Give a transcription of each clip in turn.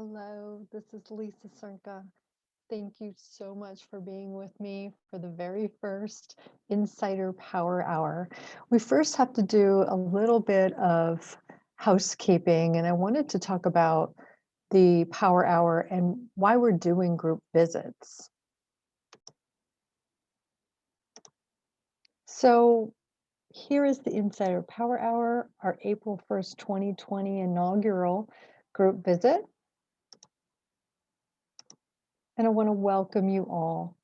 Hello, this is Lisa Cernka. Thank you so much for being with me for the very first Insider Power Hour. We first have to do a little bit of housekeeping, and I wanted to talk about the Power Hour and why we're doing group visits. So here is the Insider Power Hour, our April 1st, 2020 inaugural group visit. And I want to welcome you all.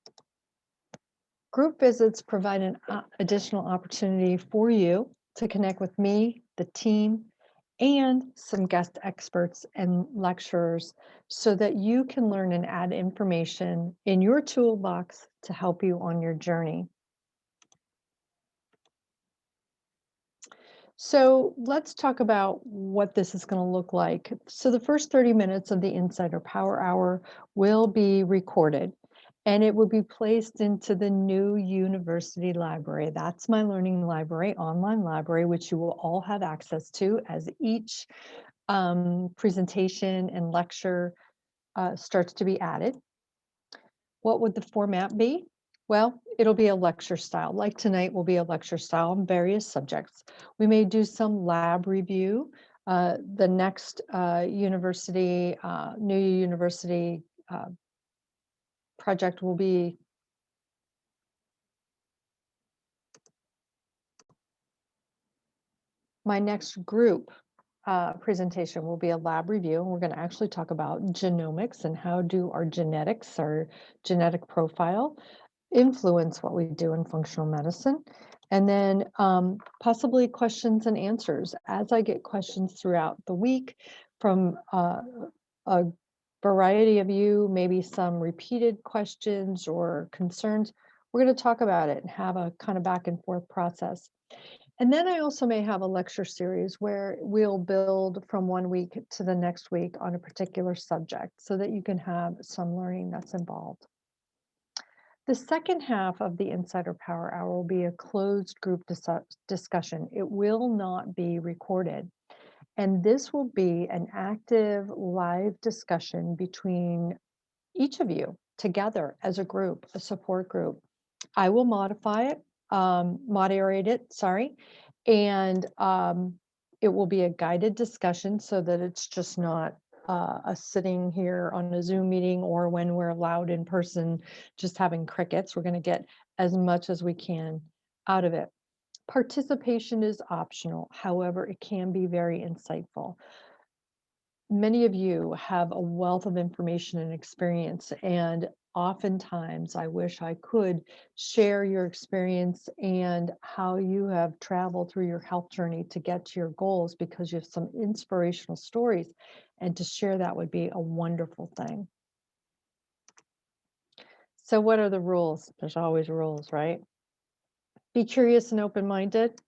Group visits provide an additional opportunity for you to connect with me, the team, and some guest experts and lecturers so that you can learn and add information in your toolbox to help you on your journey. So let's talk about what this is going to look like. So the first 30 minutes of the Insider Power Hour will be recorded, and it will be placed into the new university library. That's my learning library, online library, which you will all have access to as each presentation and lecture starts to be added. What would the format be? Well, it'll be a lecture style. Like tonight will be a lecture style on various subjects. We may do some lab review. The next new university project will be my next group presentation will be a lab review, and we're going to actually talk about genomics and how do our genetics, our genetic profile, influence what we do in functional medicine. And then possibly questions and answers. As I get questions throughout the week from a variety of you, maybe some repeated questions or concerns, we're going to talk about it and have a kind of back and forth process. And then I also may have a lecture series where we'll build from one week to the next week on a particular subject so that you can have some learning that's involved. The second half of the Insider Power Hour will be a closed group discussion. It will not be recorded. And this will be an active live discussion between each of you together as a group, a support group. I will moderate it, sorry. And it will be a guided discussion so that it's just not us sitting here on a Zoom meeting or when we're allowed in person, just having crickets. We're going to get as much as we can out of it. Participation is optional. However, it can be very insightful. Many of you have a wealth of information and experience, and oftentimes I wish I could share your experience and how you have traveled through your health journey to get to your goals, because you have some inspirational stories, and to share that would be a wonderful thing. So what are the rules? There's always rules, right? Be curious and open-minded.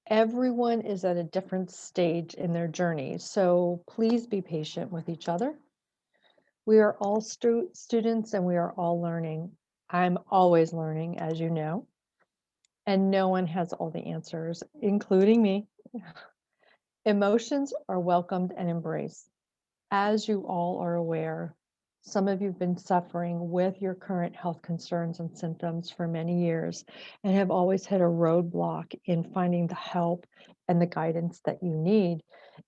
Everyone is at a different stage in their journey, so please be patient with each other. We are all students and we are all learning. I'm always learning, as you know, and no one has all the answers, including me. Emotions are welcomed and embraced. As you all are aware, some of you have been suffering with your current health concerns and symptoms for many years and have always had a roadblock in finding the help and the guidance that you need.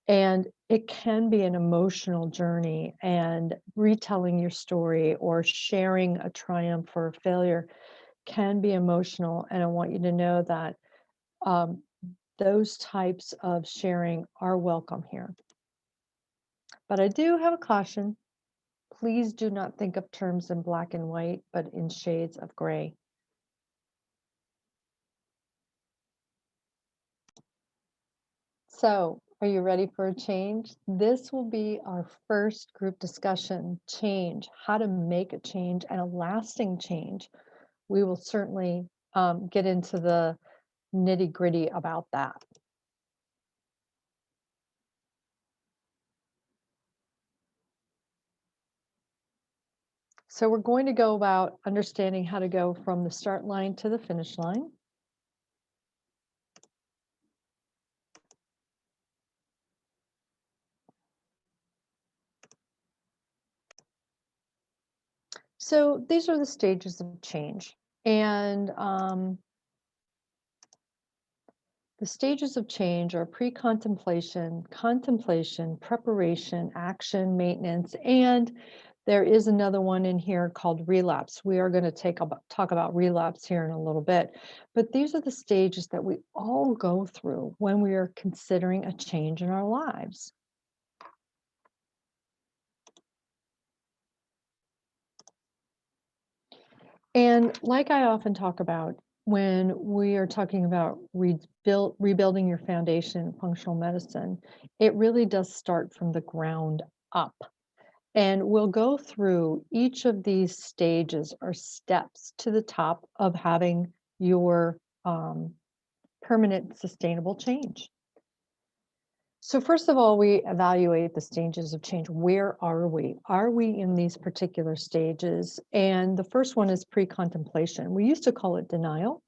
And it can be an emotional journey, and retelling your story or sharing a triumph or a failure can be emotional. And I want you to know that those types of sharing are welcome here. But I do have a caution. Please do not think of terms in black and white, but in shades of gray. So, are you ready for a change? This will be our first group discussion, change, how to make a change and a lasting change. We will certainly get into the nitty-gritty about that. So we're going to go about understanding how to go from the start line to the finish line. So these are the stages of change. And the stages of change are pre-contemplation, contemplation, preparation, action, maintenance, and there is another one in here called relapse. We are going to talk about relapse here in a little bit, but these are the stages that we all go through when we are considering a change in our lives. And like I often talk about, when we are talking about rebuilding your foundation in functional medicine, it really does start from the ground up. And we'll go through each of these stages or steps to the top of having your permanent sustainable change. So first of all, we evaluate the stages of change. Where are we? Are we in these particular stages? And the first one is pre-contemplation. We used to call it denial,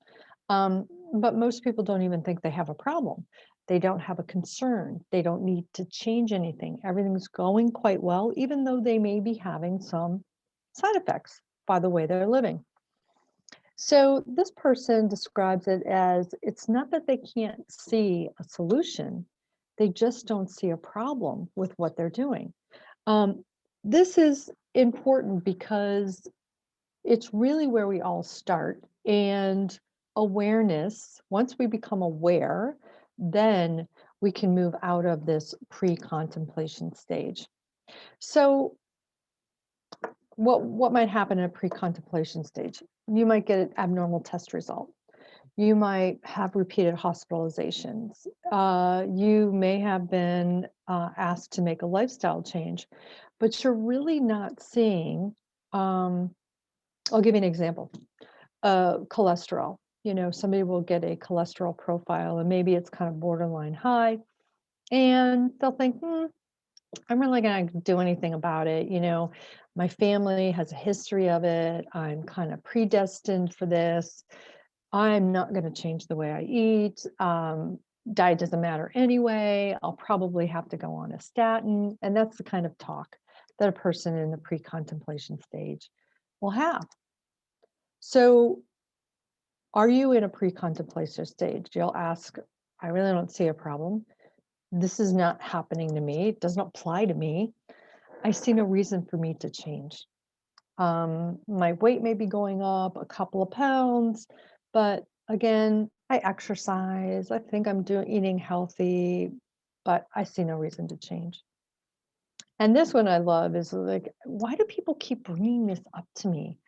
but most people don't even think they have a problem. They don't have a concern. They don't need to change anything. Everything's going quite well, even though they may be having some side effects by the way they're living. So this person describes it as it's not that they can't see a solution, they just don't see a problem with what they're doing. Um, this is important because it's really where we all start. And awareness, once we become aware, then we can move out of this pre-contemplation stage. So what might happen in a pre-contemplation stage? You might get an abnormal test result. You might have repeated hospitalizations. You may have been asked to make a lifestyle change, but you're really not seeing, I'll give you an example. Cholesterol. You know, somebody will get a cholesterol profile and maybe it's kind of borderline high, and they'll think, I'm really going to do anything about it. You know, my family has a history of it. I'm kind of predestined for this. I'm not going to change the way I eat. Diet doesn't matter anyway. I'll probably have to go on a statin. And that's the kind of talk that a person in the pre-contemplation stage will have. So are you in a pre-contemplation stage? You'll ask, I really don't see a problem. This is not happening to me. It doesn't apply to me. I see no reason for me to change. My weight may be going up a couple of pounds, but again, I exercise. I think I'm eating healthy, but I see no reason to change. And this one I love is like, why do people keep bringing this up to me?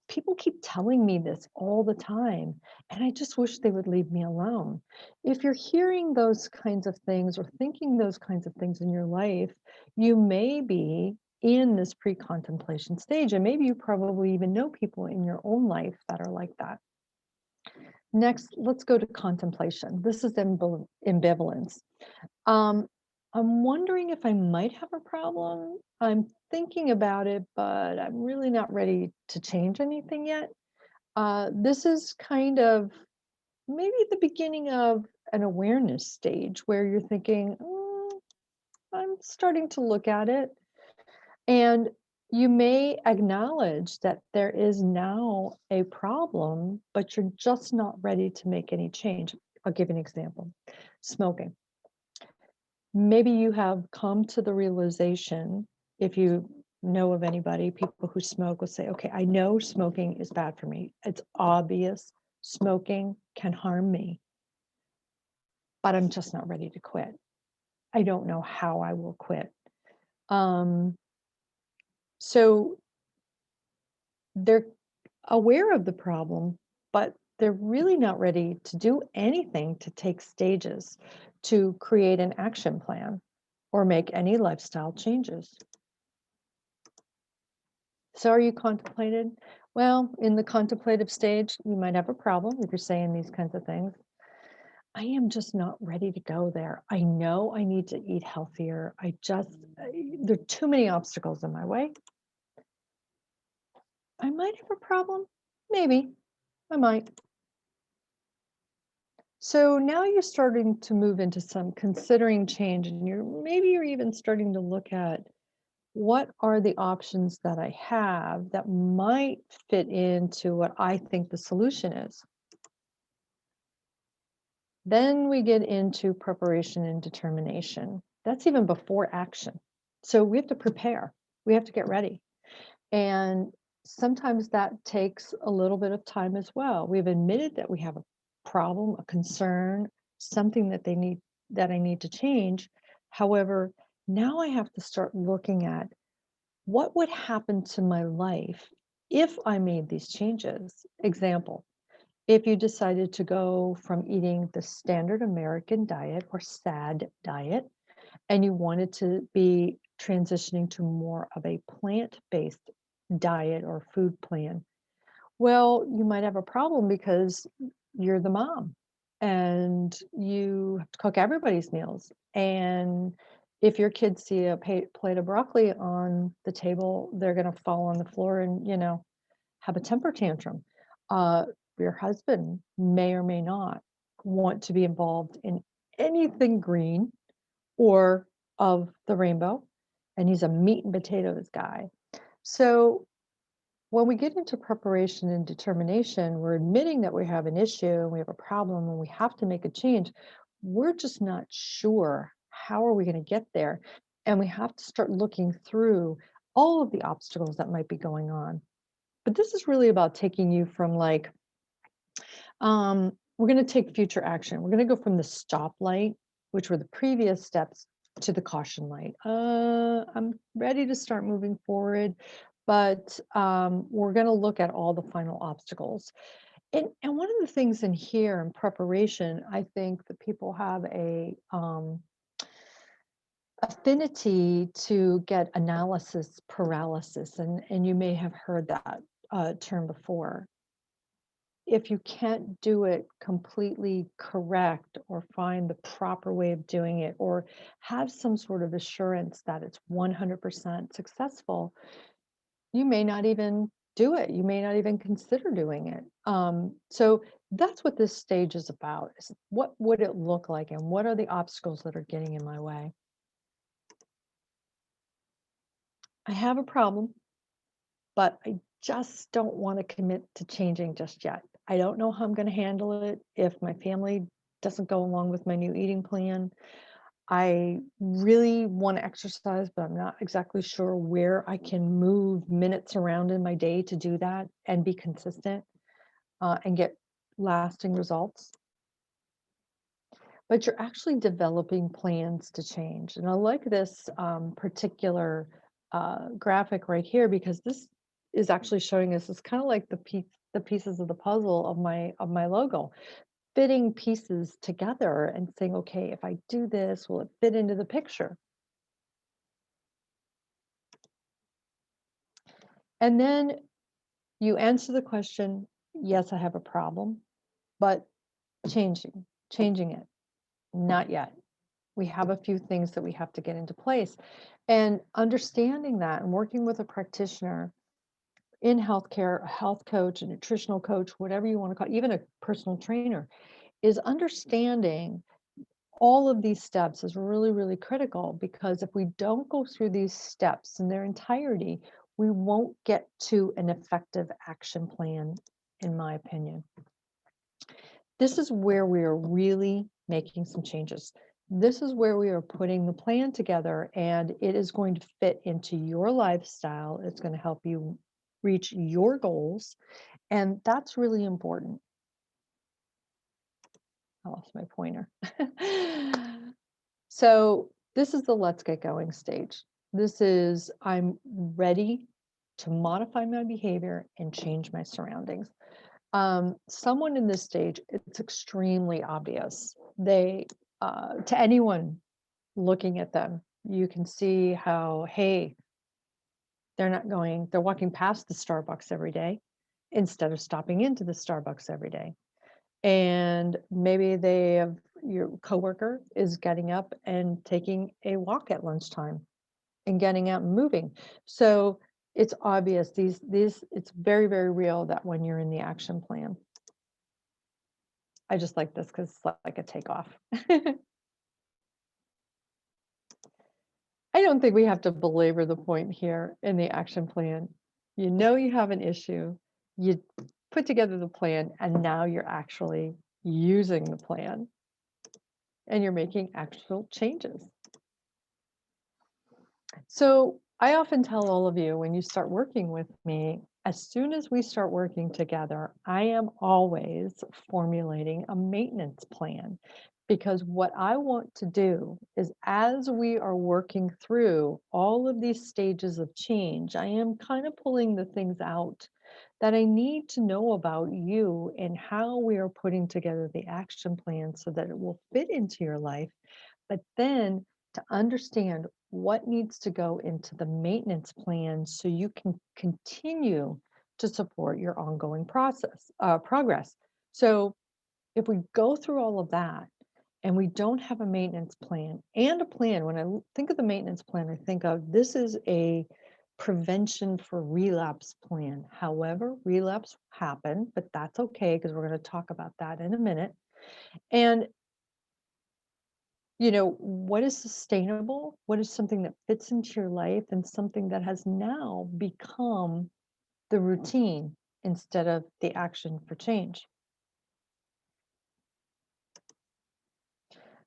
People keep telling me this all the time, and I just wish they would leave me alone. If you're hearing those kinds of things or thinking those kinds of things in your life, you may be in this pre-contemplation stage, and maybe you probably even know people in your own life that are like that. Next, let's go to contemplation. This is ambivalence. Um, I'm wondering if I might have a problem. I'm thinking about it, but I'm really not ready to change anything yet. This is kind of maybe the beginning of an awareness stage where you're thinking, I'm starting to look at it. And you may acknowledge that there is now a problem, but you're just not ready to make any change. I'll give you an example. Smoking. Maybe you have come to the realization, if you know of anybody, people who smoke will say, okay, I know smoking is bad for me. It's obvious smoking can harm me, but I'm just not ready to quit. I don't know how I will quit. So they're aware of the problem, but they're really not ready to do anything to take stages to create an action plan or make any lifestyle changes. So are you contemplated? Well, in the contemplative stage, you might have a problem if you're saying these kinds of things. I am just not ready to go there. I know I need to eat healthier. There are too many obstacles in my way. I might have a problem. Maybe I might. So now you're starting to move into some considering change, and maybe you're even starting to look at What are the options that I have that might fit into what I think the solution is? Then we get into preparation and determination. That's even before action. So we have to prepare, we have to get ready. And sometimes that takes a little bit of time as well. We've admitted that we have a problem, a concern, something that I need to change. However, now I have to start looking at what would happen to my life if I made these changes. Example, if you decided to go from eating the standard American diet or SAD diet, and you wanted to be transitioning to more of a plant-based diet or food plan, well, you might have a problem because you're the mom and you have to cook everybody's meals. And if your kids see a plate of broccoli on the table, they're going to fall on the floor and, have a temper tantrum. Uh, your husband may or may not want to be involved in anything green or of the rainbow, and he's a meat and potatoes guy. So when we get into preparation and determination, we're admitting that we have an issue and we have a problem and we have to make a change. We're just not sure how are we going to get there, and we have to start looking through all of the obstacles that might be going on. But this is really about taking you from like, we're going to take future action. We're going to go from the stop light, which were the previous steps, to the caution light. I'm ready to start moving forward, but we're going to look at all the final obstacles. And one of the things in here in preparation, I think that people have a affinity to get analysis paralysis, and you may have heard that term before. If you can't do it completely correct or find the proper way of doing it or have some sort of assurance that it's 100% successful, you may not even do it. You may not even consider doing it. So that's what this stage is about, is what would it look like and what are the obstacles that are getting in my way? I have a problem, but I just don't want to commit to changing just yet. I don't know how I'm going to handle it if my family doesn't go along with my new eating plan. I really want to exercise, but I'm not exactly sure where I can move minutes around in my day to do that and be consistent and get lasting results. But you're actually developing plans to change. And I like this particular graphic right here because this is actually showing us, it's kind of like the pieces of the puzzle of my logo, fitting pieces together and saying, okay, if I do this, will it fit into the picture? And then you answer the question, yes, I have a problem, but changing it, not yet. We have a few things that we have to get into place. And understanding that and working with a practitioner in healthcare, a health coach, a nutritional coach, whatever you want to call it, even a personal trainer, is understanding all of these steps is really, really critical, because if we don't go through these steps in their entirety, we won't get to an effective action plan, in my opinion. This is where we are really making some changes. This is where we are putting the plan together, and it is going to fit into your lifestyle. It's going to help you reach your goals, and that's really important. I lost my pointer. So this is the let's get going stage. This is, I'm ready to modify my behavior and change my surroundings. Someone in this stage, it's extremely obvious. They, to anyone looking at them, you can see how, hey, they're walking past the Starbucks every day instead of stopping into the Starbucks every day. And maybe your coworker is getting up and taking a walk at lunchtime and getting out and moving. So it's obvious, it's very, very real that when you're in the action plan. I just like this because it's like a takeoff. I don't think we have to belabor the point here in the action plan. You know you have an issue, you put together the plan, and now you're actually using the plan and you're making actual changes. So I often tell all of you when you start working with me, as soon as we start working together, I am always formulating a maintenance plan because what I want to do is as we are working through all of these stages of change, I am kind of pulling the things out that I need to know about you and how we are putting together the action plan so that it will fit into your life. But then to understand what needs to go into the maintenance plan so you can continue to support your ongoing progress. So if we go through all of that and we don't have a maintenance plan and a plan, when think of the maintenance plan, I think of this is a prevention for relapse plan. However, relapse happen, but that's okay because we're going to talk about that in a minute. And what is sustainable? What is something that fits into your life and something that has now become the routine instead of the action for change?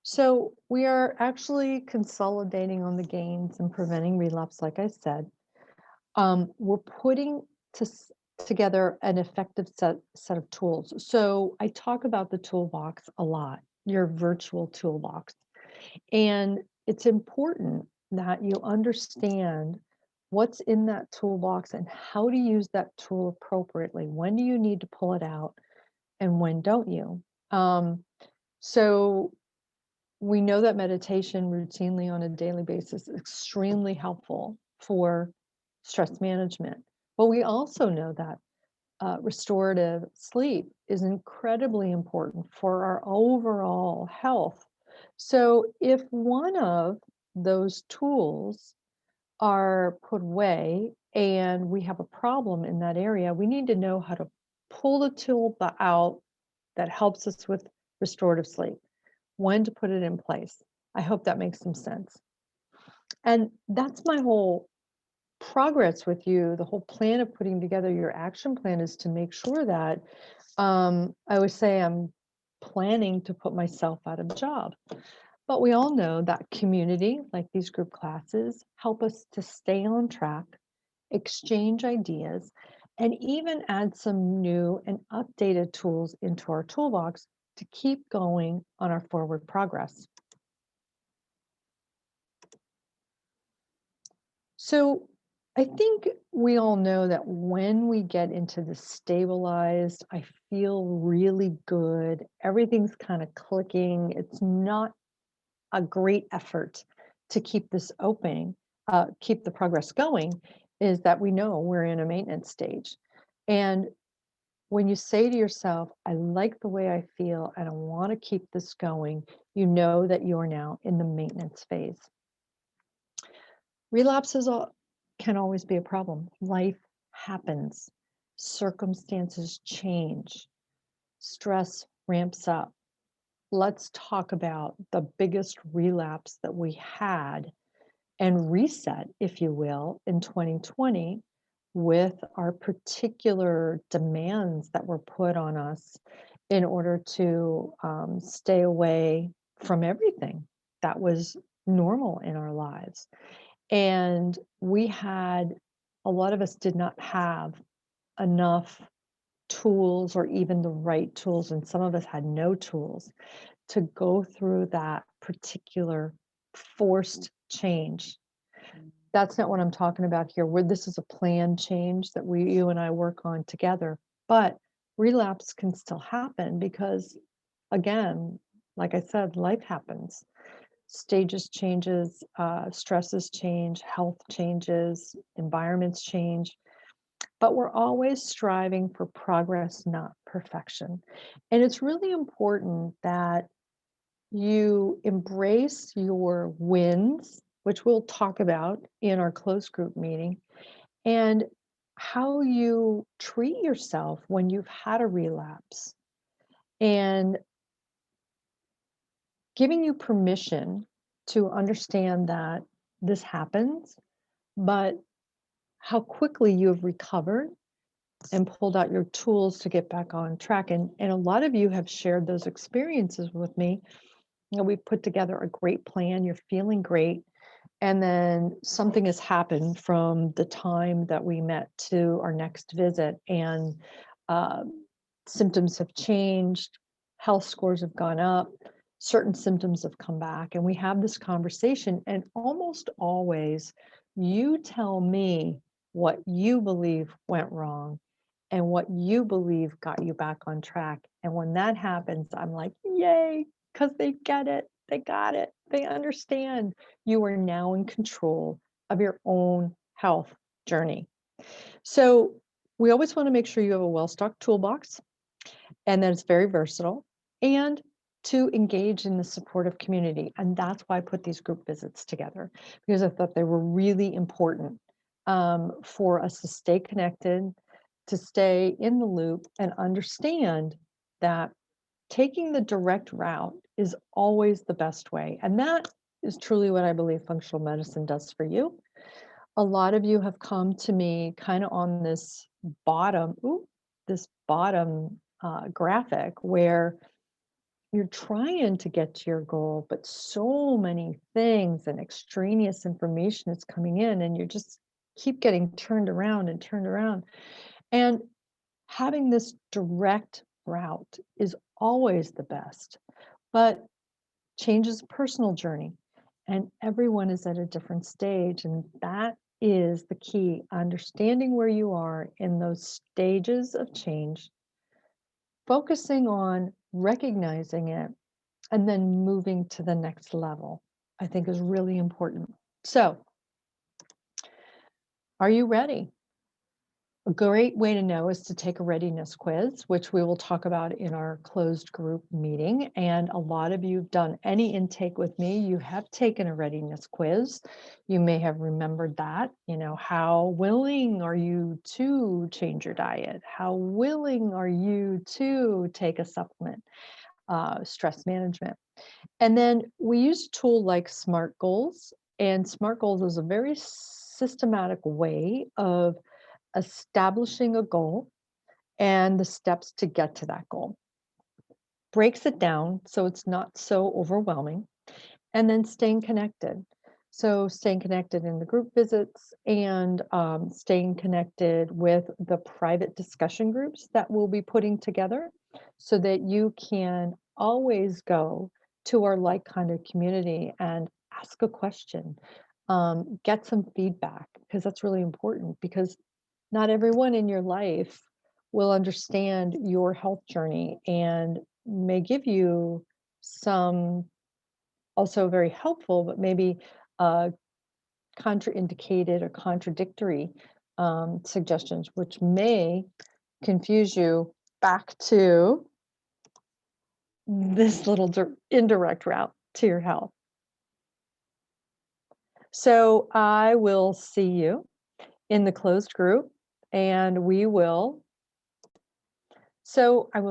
So we are actually consolidating on the gains and preventing relapse, like I said. We're putting together an effective set of tools. So I talk about the toolbox a lot, your virtual toolbox. And it's important that you understand what's in that toolbox and how to use that tool appropriately. When do you need to pull it out and when don't you? So we know that meditation routinely on a daily basis is extremely helpful for stress management. But we also know that restorative sleep is incredibly important for our overall health. So, if one of those tools are put away and we have a problem in that area, we need to know how to pull the tool out that helps us with restorative sleep, when to put it in place. I hope that makes some sense. And that's my whole progress with you. The whole plan of putting together your action plan is to make sure that I always say I'm planning to put myself out of a job. But we all know that community, like these group classes, help us to stay on track, exchange ideas, and even add some new and updated tools into our toolbox to keep going on our forward progress. So I think we all know that when we get into the stabilized, I feel really good, everything's kind of clicking, it's not a great effort to keep this open, keep the progress going, is that we know we're in a maintenance stage. And when you say to yourself, I like the way I feel and I want to keep this going, you know that you're now in the maintenance phase. Relapses can always be a problem. Life happens, circumstances change, stress ramps up. Let's talk about the biggest relapse that we had and reset, if you will, in 2020 with our particular demands that were put on us in order to stay away from everything that was normal in our lives. And we had, a lot of us did not have enough tools or even the right tools, and some of us had no tools to go through that particular forced change. That's not what I'm talking about here, where this is a planned change that you and I work on together. But relapse can still happen because, again, like I said, life happens. Stages changes, stresses change, health changes, environments change, but we're always striving for progress, not perfection. And it's really important that you embrace your wins, which we'll talk about in our closed group meeting, and how you treat yourself when you've had a relapse, and giving you permission to understand that this happens, but how quickly you have recovered and pulled out your tools to get back on track. And a lot of you have shared those experiences with me. We've put together a great plan. You're feeling great. And then something has happened from the time that we met to our next visit, and symptoms have changed, health scores have gone up, certain symptoms have come back, and we have this conversation. And almost always, you tell me what you believe went wrong and what you believe got you back on track. And when that happens, I'm like, yay, because they get it. They got it. They understand you are now in control of your own health journey. So we always want to make sure you have a well-stocked toolbox and that it's very versatile, and to engage in the supportive community. And that's why I put these group visits together, because I thought they were really important for us to stay connected, to stay in the loop, and understand that taking the direct route is always the best way. And that is truly what I believe functional medicine does for you. A lot of you have come to me kind of on this bottom graphic where you're trying to get to your goal, but so many things and extraneous information is coming in, and you just keep getting turned around and turned around. And having this direct route is always the best, but change is a personal journey, and everyone is at a different stage. And that is the key, understanding where you are in those stages of change, focusing on recognizing it, and then moving to the next level, I think is really important. So, are you ready? A great way to know is to take a readiness quiz, which we will talk about in our closed group meeting. And a lot of you have done any intake with me, you have taken a readiness quiz. You may have remembered that. How willing are you to change your diet? How willing are you to take a supplement? Stress management. And then we use a tool like SMART Goals. And SMART Goals is a very systematic way of establishing a goal and the steps to get to that goal. Breaks it down so it's not so overwhelming, and then staying connected. So staying connected in the group visits, and staying connected with the private discussion groups that we'll be putting together, so that you can always go to our like-minded community and ask a question, get some feedback, because that's really important, because not everyone in your life will understand your health journey and may give you some also very helpful, but maybe contraindicated or contradictory suggestions, which may confuse you back to this little indirect route to your health. So I will see you in the closed group, and I will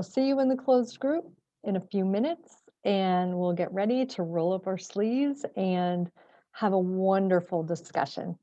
see you in the closed group in a few minutes, and we'll get ready to roll up our sleeves and have a wonderful discussion.